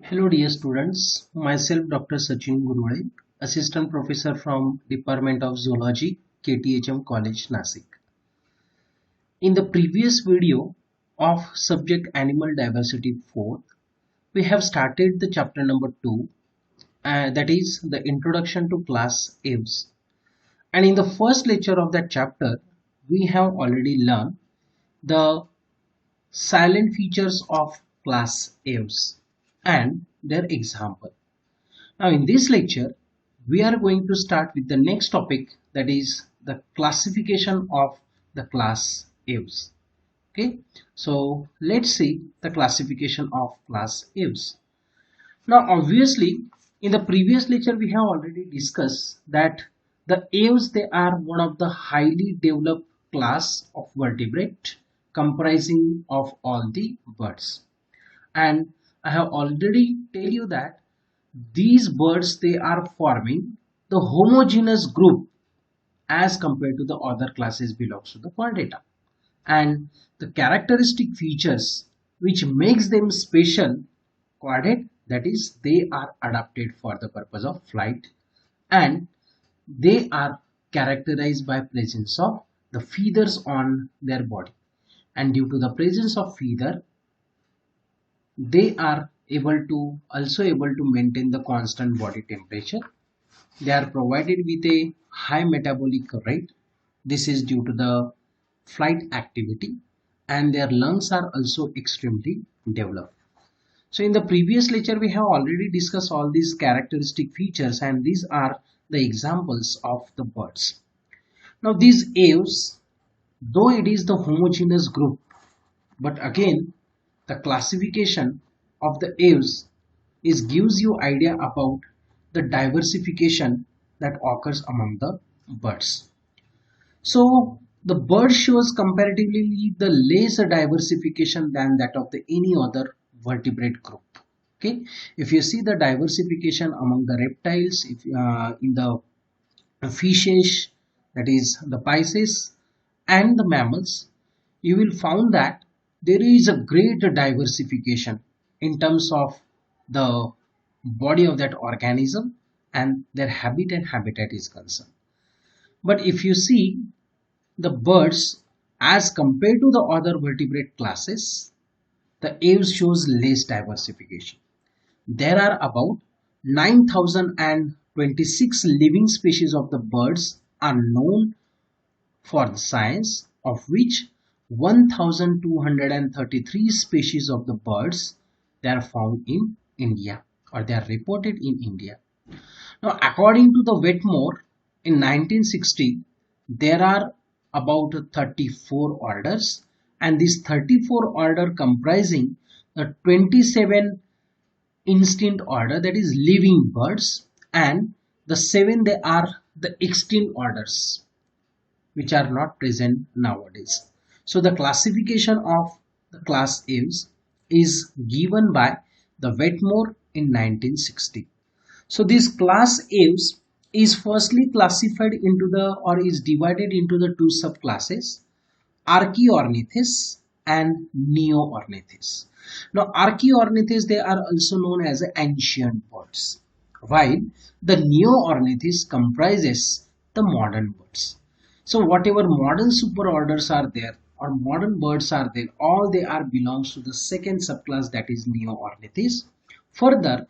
Hello dear students, myself Dr. Sachin Gurwade, Assistant Professor from Department of Zoology, KTHM College, Nasik. In the previous video of Subject Animal Diversity 4, we have started the chapter number 2, that is the Introduction to Class Aves. And in the first lecture of that chapter, we have already learned the silent features of class Aves and their example. Now in this lecture, we are going to start with the next topic, that is the classification of the class Aves. Okay, so let's see the classification of class Aves. Now obviously in the previous lecture we have already discussed that the Aves, they are one of the highly developed class of vertebrate comprising of all the birds. And I have already tell you that these birds, they are forming the homogeneous group as compared to the other classes belongs to the chordata. And the characteristic features which makes them special chordate, that is they are adapted for the purpose of flight, and they are characterized by presence of the feathers on their body, and due to the presence of feather they are also able to maintain the constant body temperature. They are provided with a high metabolic rate. This is due to the flight activity, and their lungs are also extremely developed. So in the previous lecture we have already discussed all these characteristic features, and these are the examples of the birds. Now these aves, though it is the homogeneous group, but again the classification of the aves gives you idea about the diversification that occurs among the birds. So the bird shows comparatively the lesser diversification than that of the any other vertebrate group. Okay, if you see the diversification among the reptiles, if in the fishes, that is the pisces, and the mammals, you will find that there is a great diversification in terms of the body of that organism and their habitat is concerned. But if you see the birds as compared to the other vertebrate classes, the aves shows less diversification. There are about 9,026 living species of the birds are known for the science, of which 1,233 species of the birds, they are found in India, or they are reported in India. Now according to the Wetmore in 1960, there are about 34 orders, and this 34 order comprising the 27 instinct order, that is living birds, and the 7 they are the extinct orders which are not present nowadays. So the classification of the class aves is given by the Wetmore in 1960. So this class aves is firstly classified into the, or is divided into the two subclasses, Archaeornithes and Neornithes. Now Archaeornithes, they are also known as ancient birds, while the Neornithes comprises the modern birds. So whatever modern superorders are there or modern birds are there, all they are belongs to the second subclass, that is Neornithes. Further,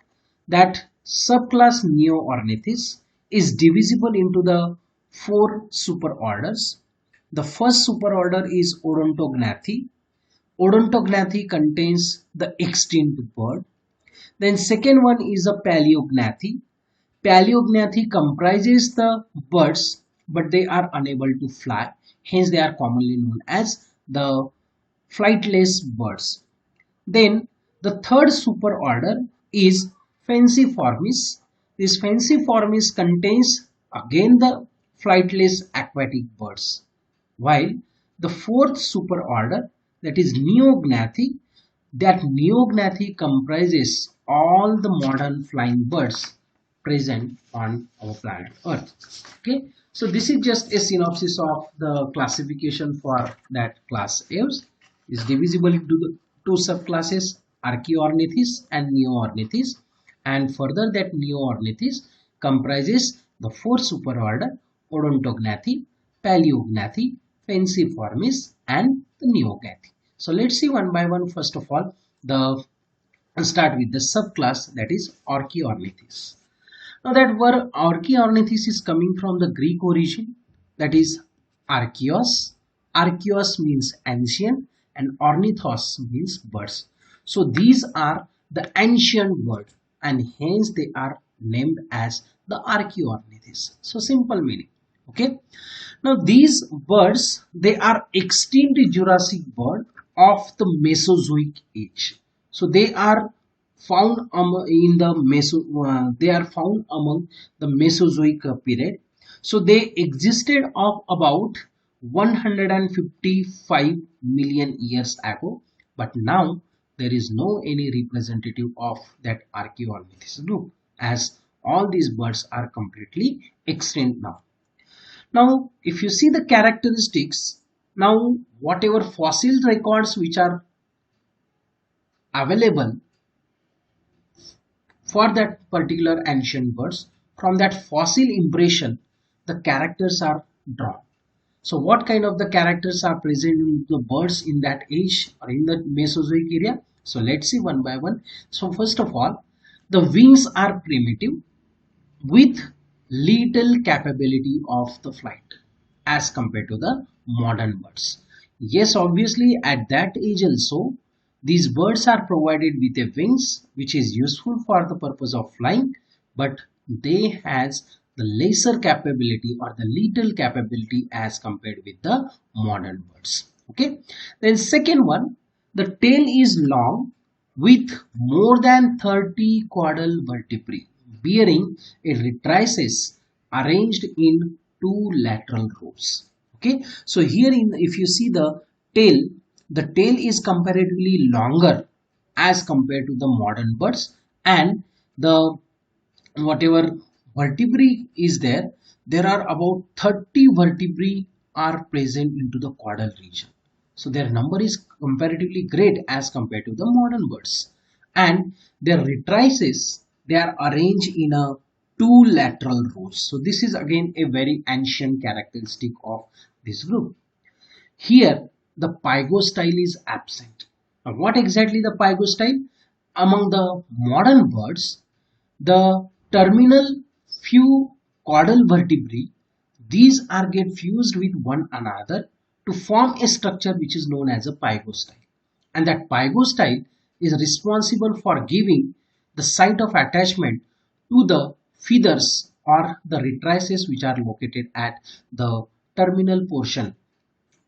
that subclass Neornithes is divisible into the 4 superorders. The first superorder is Odontognathi. Odontognathi contains the extinct bird. Then second one is a Paleognathi. Paleognathi comprises the birds, but they are unable to fly, hence they are commonly known as the flightless birds. Then the third superorder is Fanciformis. This Fanciformis contains again the flightless aquatic birds, while the fourth superorder, that is Neognathi, that Neognathi comprises all the modern flying birds present on our planet Earth. Okay, so this is just a synopsis of the classification for that class aves. Is divisible into the two subclasses, Archaeornithes and Neornithes, and further that Neornithes comprises the four superorder Odontognathi, Paleognathi, Falciformis and the Neognathi. So let's see one by one. First of all, the start with the subclass, that is Archaeornithes. Now that word Archaeornithes is coming from the Greek origin, that is Archaeos. Archaeos means ancient and Ornithos means birds. So these are the ancient birds and hence they are named as the Archaeornithes. So simple meaning. Okay. Now these birds, they are extinct Jurassic bird of the Mesozoic age. So they are found they are found among the Mesozoic period. So they existed of about 155 million years ago, but now there is no any representative of that Archaeornithes group, as all these birds are completely extinct now. Now if you see the characteristics, now whatever fossil records which are available for that particular ancient birds, from that fossil impression the characters are drawn. So what kind of the characters are present in the birds in that age or in the Mesozoic area? So let's see one by one. So first of all, the wings are primitive with little capability of the flight as compared to the modern birds. Yes, obviously at that age also these birds are provided with a wings which is useful for the purpose of flying, but they has the lesser capability or the little capability as compared with the modern birds. Okay. Then second one, the tail is long with more than 30 caudal vertebrae bearing a retrices arranged in two lateral rows. Okay. So here if you see the tail is comparatively longer as compared to the modern birds, and the whatever vertebrae is there are about 30 vertebrae are present into the caudal region. So their number is comparatively great as compared to the modern birds, and their retrices, they are arranged in a two lateral rows. So this is again a very ancient characteristic of this group. Here the pygostyle is absent. Now what exactly the pygostyle? Among the modern birds, the terminal few caudal vertebrae, these are get fused with one another to form a structure which is known as a pygostyle, and that pygostyle is responsible for giving the site of attachment to the feathers or the retrices which are located at the terminal portion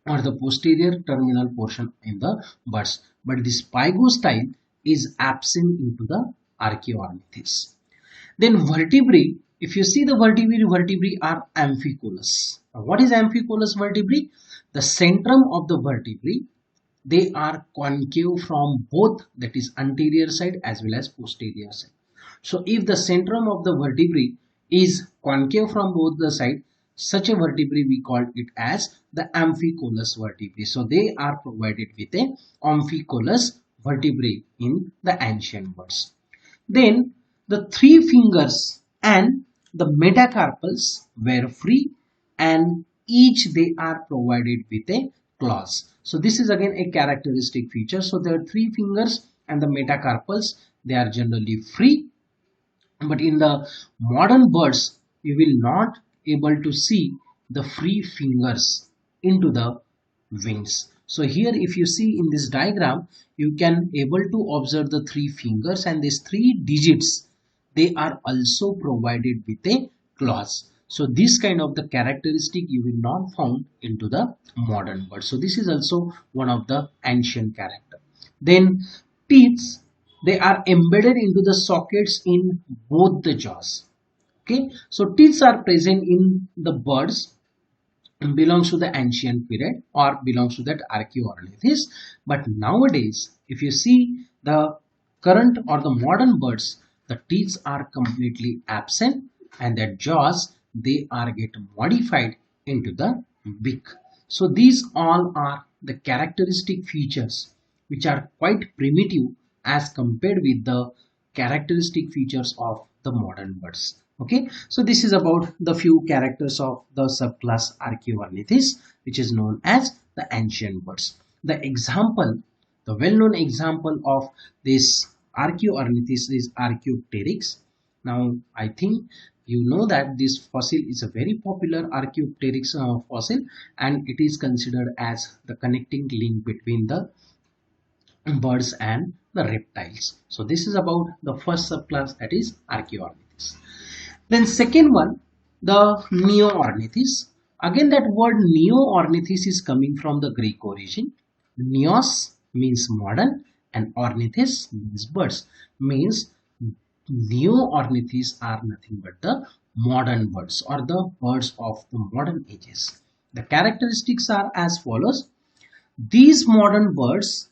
or the posterior terminal portion in the birds, but this pygostyle is absent into the Archaeornithes. Then vertebrae, if you see the vertebrae are amphicoelous. Now, what is amphicoelous vertebrae? The centrum of the vertebrae, they are concave from both, that is anterior side as well as posterior side. So if the centrum of the vertebrae is concave from both the side, such a vertebrae we call it as the amphicoelous vertebrae. So they are provided with a amphicoelous vertebrae in the ancient birds. Then the three fingers and the metacarpals were free, and each they are provided with a claws. So this is again a characteristic feature. So there are three fingers and the metacarpals, they are generally free, but in the modern birds you will not able to see the free fingers into the wings. So here if you see in this diagram, you can able to observe the three fingers, and these three digits, they are also provided with a claws. So this kind of the characteristic you will not found into the modern bird. So this is also one of the ancient character. Then teeth, they are embedded into the sockets in both the jaws. Okay, so teeth are present in the birds belongs to the ancient period or belongs to that Archaeornithes, but nowadays if you see the current or the modern birds, the teeth are completely absent, and their jaws, they are get modified into the beak. So these all are the characteristic features which are quite primitive as compared with the characteristic features of the modern birds. Okay, so this is about the few characters of the subclass Archaeornithes, which is known as the ancient birds. The example, the well-known example of this Archaeornithes is Archaeopteryx. Now, I think you know that this fossil is a very popular Archaeopteryx fossil, and it is considered as the connecting link between the birds and the reptiles. So this is about the first subclass, that is Archaeornithes. Then second one, the Neornithes. Again, that word Neornithes is coming from the Greek origin. Neos means modern and ornithes means birds. Means Neornithes are nothing but the modern birds or the birds of the modern ages. The characteristics are as follows. These modern birds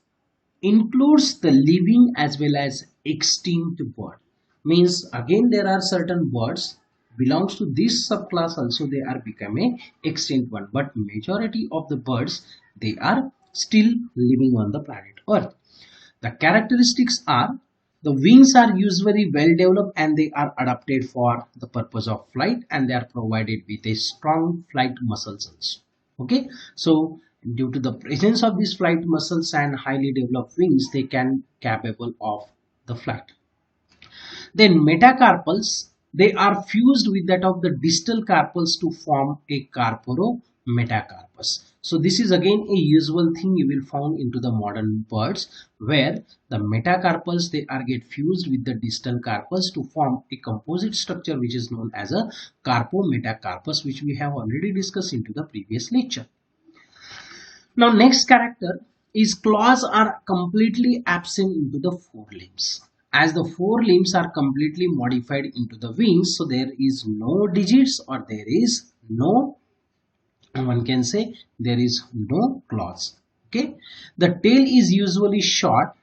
includes the living as well as extinct bird. Means again there are certain birds belongs to this subclass also, they are becoming extinct one, but majority of the birds, they are still living on the planet Earth. The characteristics are the wings are usually well developed and they are adapted for the purpose of flight, and they are provided with a strong flight muscles also. Okay, so due to the presence of these flight muscles and highly developed wings, they can capable of the flight. Then metacarpals, they are fused with that of the distal carpals to form a carporo-metacarpus. So this is again a usual thing you will find into the modern birds, where the metacarpals, they are get fused with the distal carpals to form a composite structure which is known as a carpo-metacarpus, which we have already discussed into the previous lecture. Now next character is claws are completely absent into the forelimbs. As the forelimbs are completely modified into the wings, so there is no digits or there is no, one can say there is no claws. Okay, the tail is usually short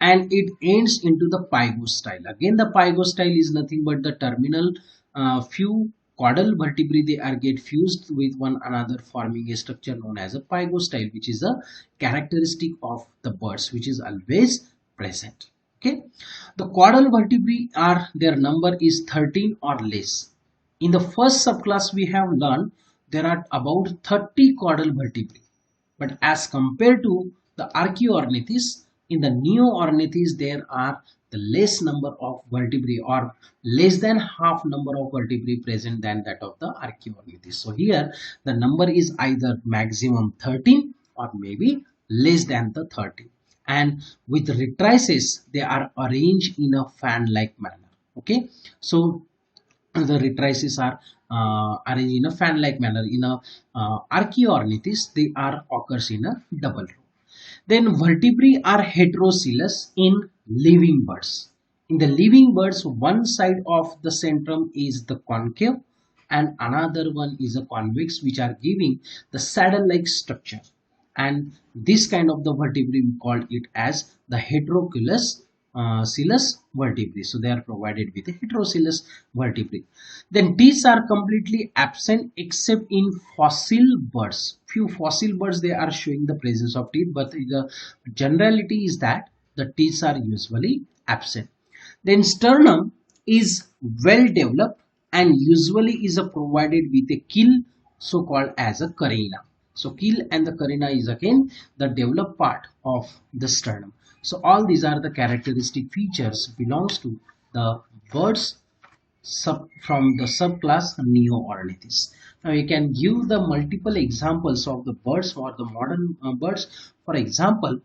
and it ends into the pygostyle. Again, the pygostyle is nothing but the terminal few caudal vertebrae, they are get fused with one another, forming a structure known as a pygostyle, which is a characteristic of the birds which is always present. Okay, the caudal vertebrae are, their number is 13 or less. In the first subclass we have learned there are about 30 caudal vertebrae, but as compared to the Archaeornithes, in the Neornithes there are the less number of vertebrae, or less than half number of vertebrae present than that of the Archaeornithes. So here the number is either maximum 13 or maybe less than the 13. And with retrices, they are arranged in a fan-like manner. Okay, so the retrices are arranged in a fan-like manner. In a Archaeornithes, they are occurs in a double row. Then vertebrae are heterocylous in living birds. In the living birds, one side of the centrum is the concave and another one is a convex, which are giving the saddle-like structure. And this kind of the vertebrae we call it as the heterocylous vertebrae. So they are provided with a heterocylous vertebrae. Then teeth are completely absent except in fossil birds. Few fossil birds, they are showing the presence of teeth, but the generality is that the teeth are usually absent. Then sternum is well developed and usually is provided with a keel, so called as a carina. So keel and the carina is again the developed part of the sternum. So all these are the characteristic features belongs to the birds from the subclass Neornithes. Now you can give the multiple examples of the birds or the modern birds. For example,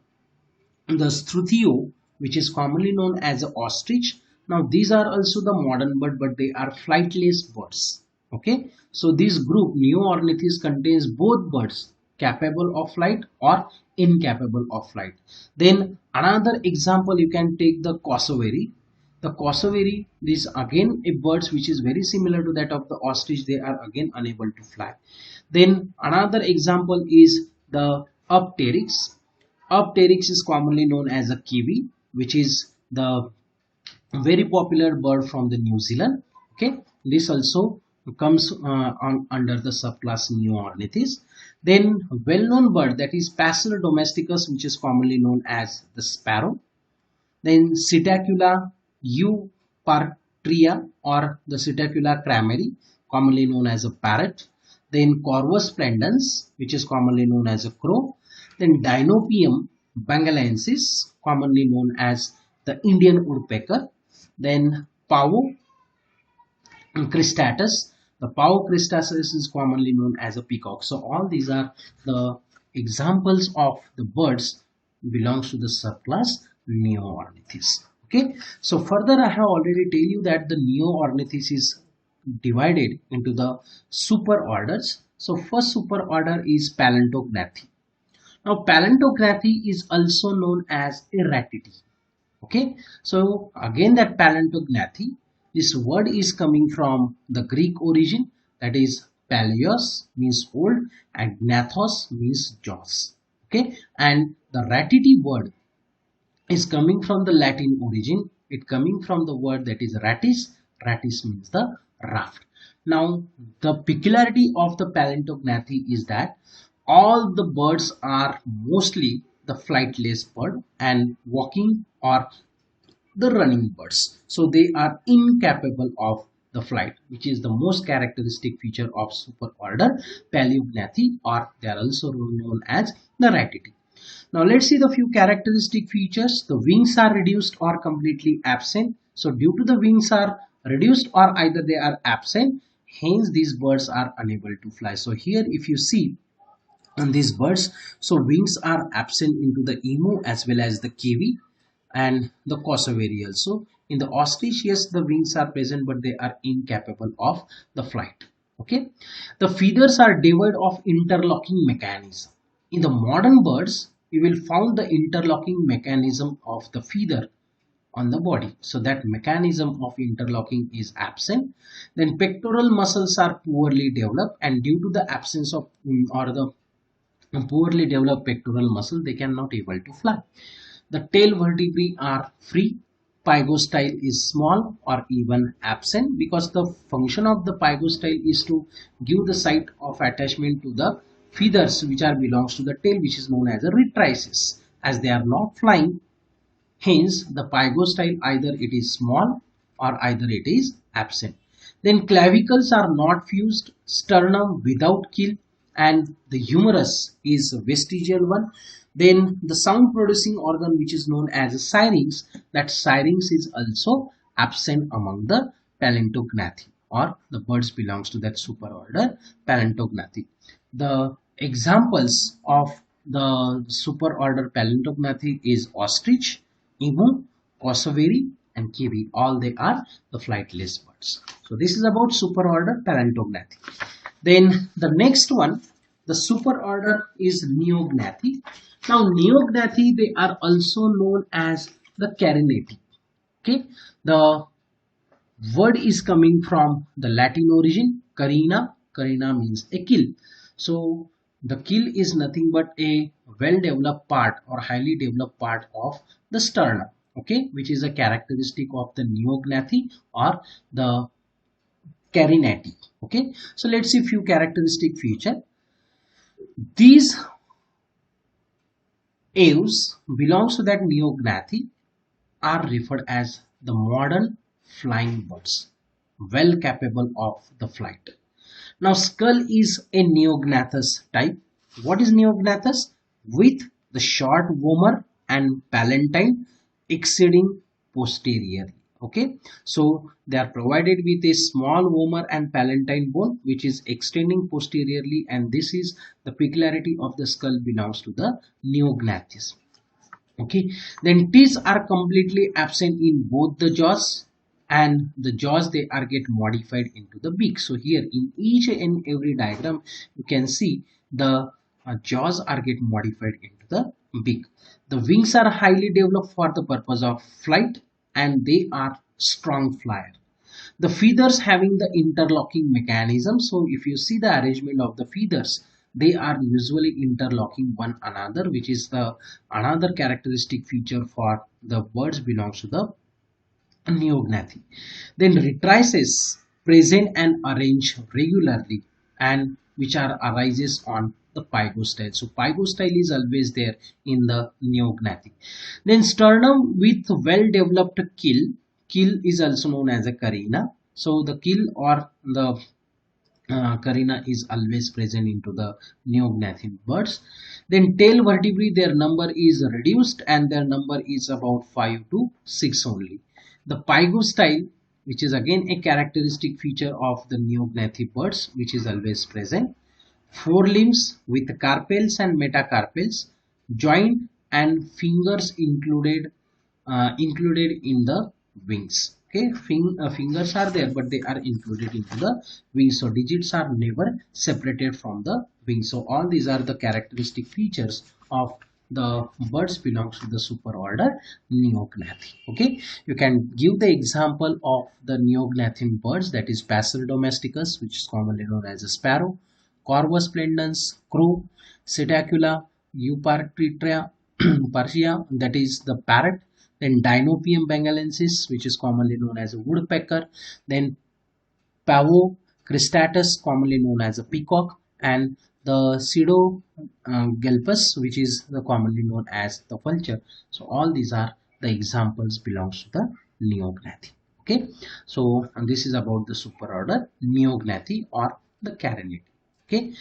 the Struthio, which is commonly known as an ostrich. Now these are also the modern bird, but they are flightless birds. Okay, so this group Neornithes contains both birds capable of flight or incapable of flight. Then another example, you can take the cassowary. The cassowary is again a bird which is very similar to that of the ostrich. They are again unable to fly. Then another example is the Upteryx. Upteryx is commonly known as a kiwi, which is the very popular bird from the New Zealand. Okay, this also comes under the subclass Neornithes. Then well-known bird, that is Passer domesticus, which is commonly known as the sparrow. Then Psittacula eupartria or the Psittacula crameri, commonly known as a parrot. Then Corvus splendens, which is commonly known as a crow. Then Dinopium bengalensis, commonly known as the Indian woodpecker. Then Pavo cristatus. The Pavo cristatus is commonly known as a peacock. So all these are the examples of the birds belongs to the subclass Neoornithis. Okay. So further, I have already tell you that the Neoornithis is divided into the superorders. So first superorder is Paleognathae. Now Paleognathae is also known as a ratite. Okay. So again, that Paleognathae, this word is coming from the Greek origin, that is Paleos means old and Gnathos means jaws. Okay, and the ratite word is coming from the Latin origin. It coming from the word that is ratis. Ratis means the raft. Now the peculiarity of the Paleognathae is that all the birds are mostly the flightless bird and walking or the running birds. So they are incapable of the flight, which is the most characteristic feature of superorder Paleognathae, or they are also known as the ratite. Now let's see the few characteristic features. The wings are reduced or completely absent. So due to the wings are reduced or either they are absent, hence these birds are unable to fly. So here if you see on these birds, so wings are absent into the emu as well as the kiwi and the cassowary also. In the ostrich, yes, the wings are present but they are incapable of the flight. Okay, the feathers are devoid of interlocking mechanism. In the modern birds, you will find the interlocking mechanism of the feather on the body. So that mechanism of interlocking is absent. Then pectoral muscles are poorly developed, and due to the absence of or the poorly developed pectoral muscle, they cannot able to fly. The tail vertebrae are free. Pygostyle is small or even absent, because the function of the pygostyle is to give the site of attachment to the feathers which are belongs to the tail, which is known as a retrices. As they are not flying, hence the pygostyle either it is small or either it is absent. Then clavicles are not fused, sternum without keel, and the humerus is a vestigial one. Then the sound producing organ which is known as a syrinx, that syrinx is also absent among the Paleognathae, or the birds belongs to that superorder Paleognathae. The examples of the superorder Paleognathae is ostrich, emu, cassowary and kiwi. All they are the flightless birds. So this is about superorder Paleognathae. Then the next one, the superorder is Neognathae. Now Neognathae, they are also known as the Carinati. Okay, the word is coming from the Latin origin, carina. Carina means a kill. So the kill is nothing but a well developed part or highly developed part of the sternum. Okay, which is a characteristic of the Neognathae or the Carinati. Okay, so let's see few characteristic feature. These aves belongs to that Neognathae are referred as the modern flying birds, well capable of the flight. Now skull is a Neognathus type. What is Neognathus? With the short vomer and palatine exceeding posteriorly. Okay, so they are provided with a small vomer and palatine bone which is extending posteriorly, and this is the peculiarity of the skull belongs to the Neognathus. Okay, then teeth are completely absent in both the jaws, and the jaws they are get modified into the beak. So here in each and every diagram you can see the jaws are get modified into the beak. The wings are highly developed for the purpose of flight, and they are strong flyer. The feathers having the interlocking mechanism. So if you see the arrangement of the feathers, they are usually interlocking one another, which is the another characteristic feature for the birds belongs to the Neognathae. Then retrices present and arrange regularly, and which are arises on the pygostyle. So pygostyle is always there in the neognathic. Then sternum with well developed kill is also known as a carina. So the kill or the carina is always present into the neognathic birds. Then tail vertebrae, their number is reduced and their number is about 5 to 6 only. The pygostyle, which is again a characteristic feature of the neognathic birds, which is always present. Forelimbs with carpels and metacarpals, joint and fingers included in the wings. Okay, fingers are there, but they are included into the wings. So digits are never separated from the wings. So all these are the characteristic features of the birds belongs to the superorder Neognathae. Okay, you can give the example of the Neognathian birds, that is Passer domesticus, which is commonly known as a sparrow, Corvus splendens, crow, Psittacula, Euparctria, Parsia, that is the parrot, then Dinopium bengalensis, which is commonly known as a woodpecker, then Pavo cristatus, commonly known as a peacock, and the Pseudo gelpus, which is the commonly known as the vulture. So all these are the examples belongs to the Neognathae. Okay, so and this is about the superorder Neognathae or the Carinidae. Okay,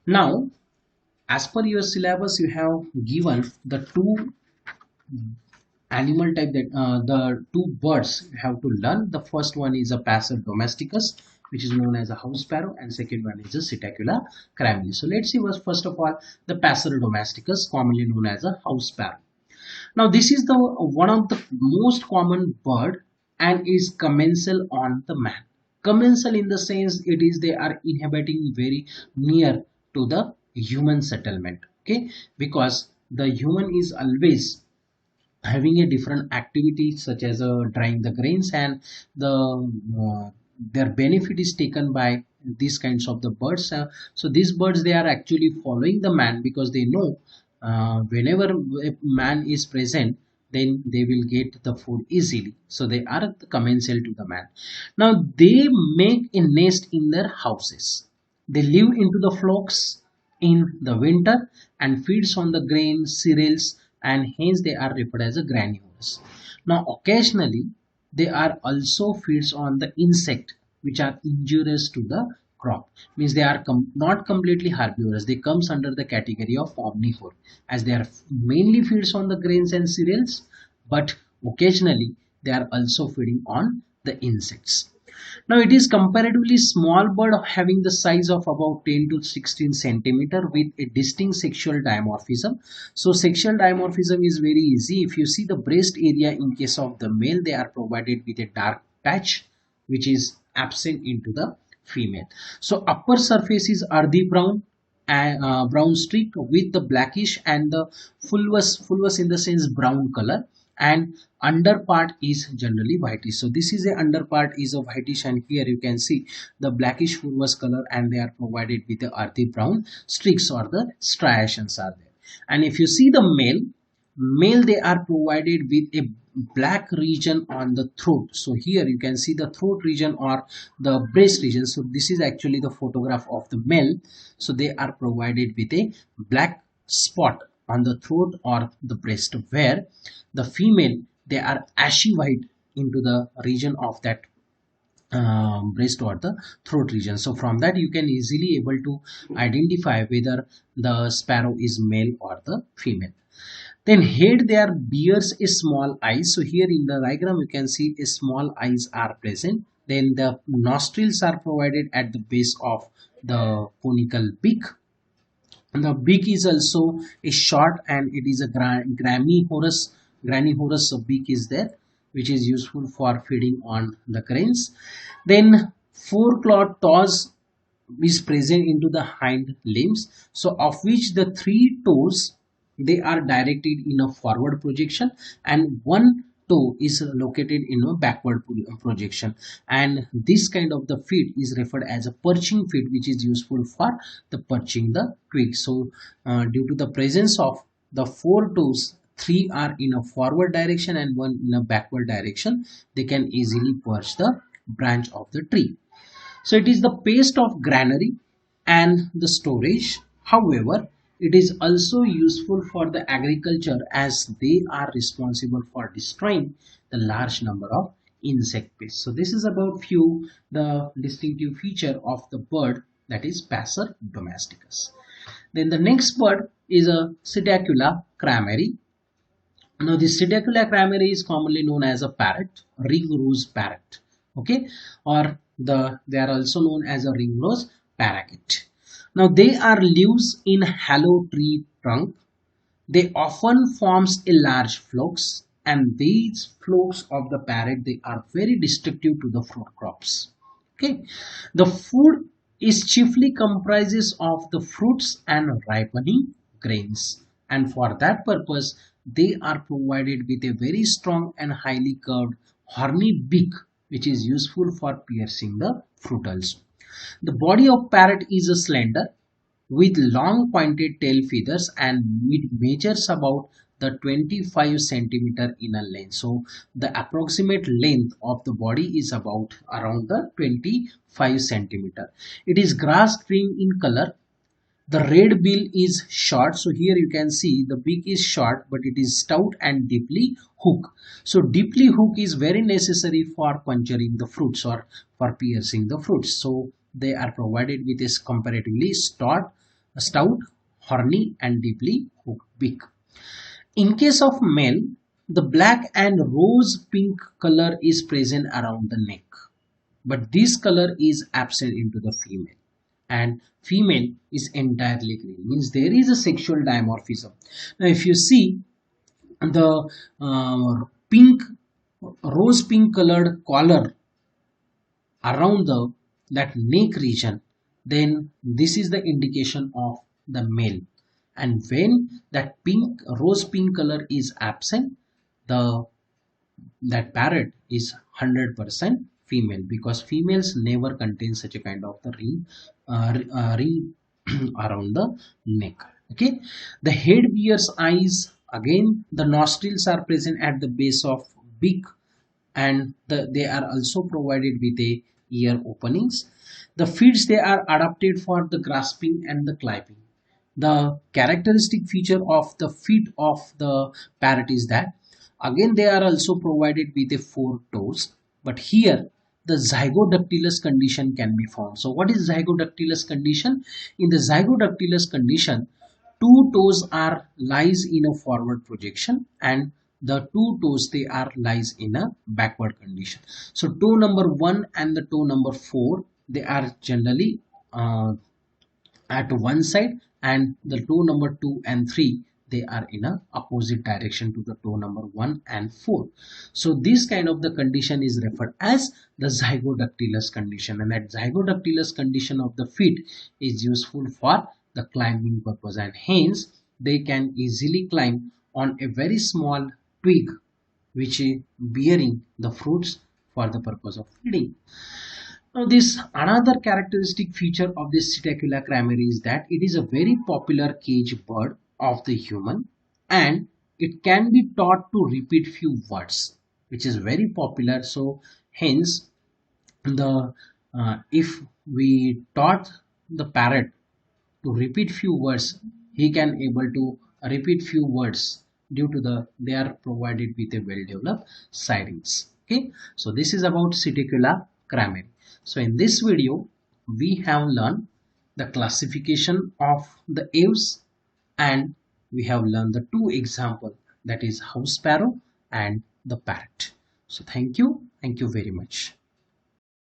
now as per your syllabus, you have given the two animal type that the two birds you have to learn. The first one is a Passer domesticus, which is known as a house sparrow, and second one is a Psittacula cramulus. So let's see first of all the Passer domesticus, commonly known as a house sparrow. Now this is the one of the most common bird and is commensal on the man. Commensal in the sense it is they are inhabiting very near to the human settlement. Okay, because the human is always having a different activity such as drying the grains, and their benefit is taken by these kinds of the birds. So these birds, they are actually following the man because they know whenever a man is present, then they will get the food easily. So they are commensal to the man. Now they make a nest in their houses. They live into the flocks in the winter and feeds on the grain, cereals, and hence they are referred as a granivorous. Now occasionally they are also feeds on the insect which are injurious to the crop, means they are not completely herbivorous. They comes under the category of omnivore, as they are mainly feeds on the grains and cereals, but occasionally they are also feeding on the insects. Now it is comparatively small bird having the size of about 10 to 16 centimeter with a distinct sexual dimorphism. So sexual dimorphism is very easy. If you see the breast area, in case of the male, they are provided with a dark patch which is absent into the female. So upper surface is earthy brown and brown streak with the blackish and the fulvous in the sense brown color, and under part is generally whitish. So this is a under part is a whitish, and here you can see the blackish fulvous color, and they are provided with the earthy brown streaks or the striations are there. And if you see the male they are provided with a black region on the throat. So here you can see the throat region or the breast region. So this is actually the photograph of the male. So they are provided with a black spot on the throat or the breast, where the female they are ashy white into the region of that breast or the throat region. So from that you can easily able to identify whether the sparrow is male or the female. Then head there bears a small eyes. So here in the diagram you can see a small eyes are present. Then the nostrils are provided at the base of the conical beak. And the beak is also a short and it is a granivorous beak is there, which is useful for feeding on the grains. Then four-clawed toes is present into the hind limbs. So of which the three toes they are directed in a forward projection and one toe is located in a backward projection, and this kind of the feet is referred as a perching feet, which is useful for the perching the twig. So due to the presence of the four toes, three are in a forward direction and one in a backward direction, they can easily perch the branch of the tree. So it is the paste of granary and the storage. However, it is also useful for the agriculture as they are responsible for destroying the large number of insect pests. So this is about few the distinctive feature of the bird, that is Passer domesticus. Then the next bird is a Psittacula crameri. Now the Psittacula crameri is commonly known as a parrot, ring-nosed parrot, okay, or they are also known as a ring-nosed parakeet. Now they are lives in hollow tree trunk. They often forms a large flocks, and these flocks of the parrot, they are very destructive to the fruit crops. Okay, the food is chiefly comprises of the fruits and ripening grains, and for that purpose they are provided with a very strong and highly curved horny beak, which is useful for piercing the fruit also. The body of parrot is a slender with long pointed tail feathers, and it measures about the 25 centimeter in a length. So the approximate length of the body is about around the 25 centimeter. It is grass green in color. The red bill is short, so here you can see the beak is short, but it is stout and deeply hooked. So deeply hooked is very necessary for puncturing the fruits or for piercing the fruits. So they are provided with this comparatively stout, horny and deeply hooked beak. In case of male, the black and rose pink color is present around the neck, but this color is absent into the female, and female is entirely green, means there is a sexual dimorphism. Now if you see the pink, rose pink colored collar around the that neck region, then this is the indication of the male, and when that pink, rose pink color is absent, the that parrot is 100% female, because females never contain such a kind of the ring around the neck. Okay, the head bears eyes. Again, the nostrils are present at the base of beak, and they are also provided with a ear openings. The feet, they are adapted for the grasping and the climbing. The characteristic feature of the feet of the parrot is that again they are also provided with a four toes, but here the zygodactylus condition can be found. So what is zygodactylus condition? In the zygodactylus condition, two toes are lies in a forward projection, and the two toes, they are lies in a backward condition. So toe number 1 and the toe number 4, they are generally at one side, and the toe number 2 and 3, they are in a opposite direction to the toe number 1 and 4. So this kind of the condition is referred as the zygodactylus condition, and that zygodactylus condition of the feet is useful for the climbing purpose, and hence they can easily climb on a very small twig which is bearing the fruits for the purpose of feeding. Now this another characteristic feature of this Psittacula crameri is that it is a very popular cage bird of the human, and it can be taught to repeat few words, which is very popular. So hence the if we taught the parrot to repeat few words, he can able to repeat few words due to they are provided with a well developed sirens. Okay, so this is about Psittacula crameri. So in this video we have learned the classification of the aves, and we have learned the two examples, that is house sparrow and the parrot. So thank you very much.